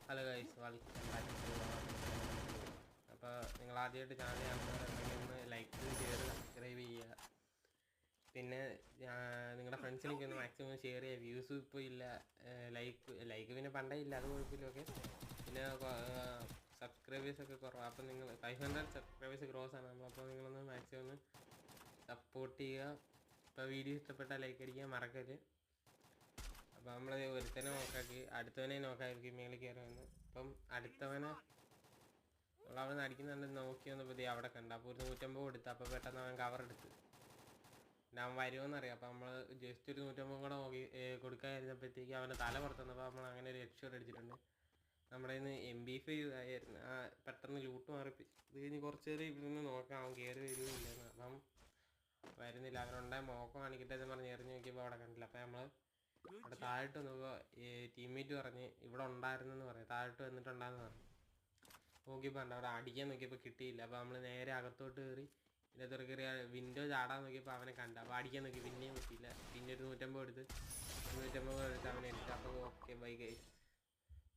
Hello guys, welcome back to അപ്പോൾ നിങ്ങൾ ആദ്യമായിട്ട് ചാനൽ കാണുന്നവരുണ്ടെങ്കിൽ ഒന്ന് ലൈക്ക് ഷെയർ സബ്സ്ക്രൈബ് ചെയ്യുക. പിന്നെ നിങ്ങളുടെ ഫ്രണ്ട്സിനൊക്കെ ഒന്ന് മാക്സിമം ഷെയർ ചെയ്യുക. വ്യൂസ് ഇപ്പോൾ ഇല്ല, ലൈക്ക് പിന്നെ പണ്ടേ ഇല്ല, അത് കുഴപ്പമില്ല. ഓക്കെ, പിന്നെ സബ്സ്ക്രൈബേഴ്സൊക്കെ കുറവാണ്. അപ്പോൾ നിങ്ങൾ 500 സബ്സ്ക്രൈബേഴ്സ് ക്രോസ് ആണ് നമ്മൾ. അപ്പോൾ നിങ്ങളൊന്ന് മാക്സിമം ഒന്ന് സപ്പോർട്ട് ചെയ്യുക. ഇപ്പോൾ വീഡിയോ ഇഷ്ടപ്പെട്ടാൽ ലൈക്ക് അടിക്കാൻ മറക്കരുത്. അപ്പോൾ നമ്മൾ ഒരുത്തനെ നോക്കാക്കി അടുത്തവനെ നോക്കാക്കി മേളിൽ കയറി വന്ന്. അപ്പം അടുത്തവനെ നമ്മളവിടെ നിന്ന് അടിക്കുന്നുണ്ട്. നോക്കി വന്നപ്പോൾ അവിടെ കണ്ട. അപ്പോൾ ഒരു 150 കൊടുത്തു. അപ്പോൾ പെട്ടെന്ന് അവൻ കവർ എടുത്ത്. പിന്നെ അവൻ വരുമെന്നറിയാം. അപ്പോൾ നമ്മൾ ജസ്റ്റ് ഒരു 150 കൂടെ നോക്കി കൊടുക്കാതിരുന്നപ്പോഴത്തേക്ക് അവൻ്റെ തല പുറത്ത് വന്നപ്പോൾ നമ്മൾ അങ്ങനെ ഒരു ഹെഡ് ഷോട്ട് അടിച്ചിട്ടുണ്ട്. നമ്മുടെ ഇന്ന് MP5 ആയിരുന്നു. പെട്ടെന്ന് ലൂട്ട് മാറിപ്പോയി. ഇത് കഴിഞ്ഞ് കുറച്ച് നേരം ഇവിടെ നോക്കാം അവൻ കയറി വരുമില്ലെന്ന്. അപ്പം വരുന്നില്ല. അവനുണ്ടായ മോക്കം കാണിക്കട്ടെ എന്ന് പറഞ്ഞ് എറിഞ്ഞ് നോക്കിയപ്പോൾ അവിടെ കണ്ടില്ല. അപ്പോൾ നമ്മൾ അവിടെ താഴോട്ട് നോക്കുക. ടീംമേറ്റ് പറഞ്ഞ് ഇവിടെ ഉണ്ടായിരുന്നെന്ന് പറഞ്ഞു. താഴോട്ട് വന്നിട്ടുണ്ടായെന്ന് പറഞ്ഞു. നോക്കിയപ്പോൾ ഉണ്ട് അവിടെ അടിക്കാൻ നോക്കിയപ്പോൾ കിട്ടിയില്ല. അപ്പോൾ നമ്മൾ നേരെ അകത്തോട്ട് കയറി ഇതിനകത്ത് കയറി വിൻഡോ ചാടാൻ നോക്കിയപ്പോൾ അവനെ കണ്ട. അപ്പോൾ അടിക്കാൻ നോക്കി, പിന്നെയും പറ്റിയില്ല. പിന്നെ ഒരു 150 എടുത്ത് അവനെ എടുത്ത്. അപ്പോൾ ഓക്കെ, ബൈ ഗൈസ്.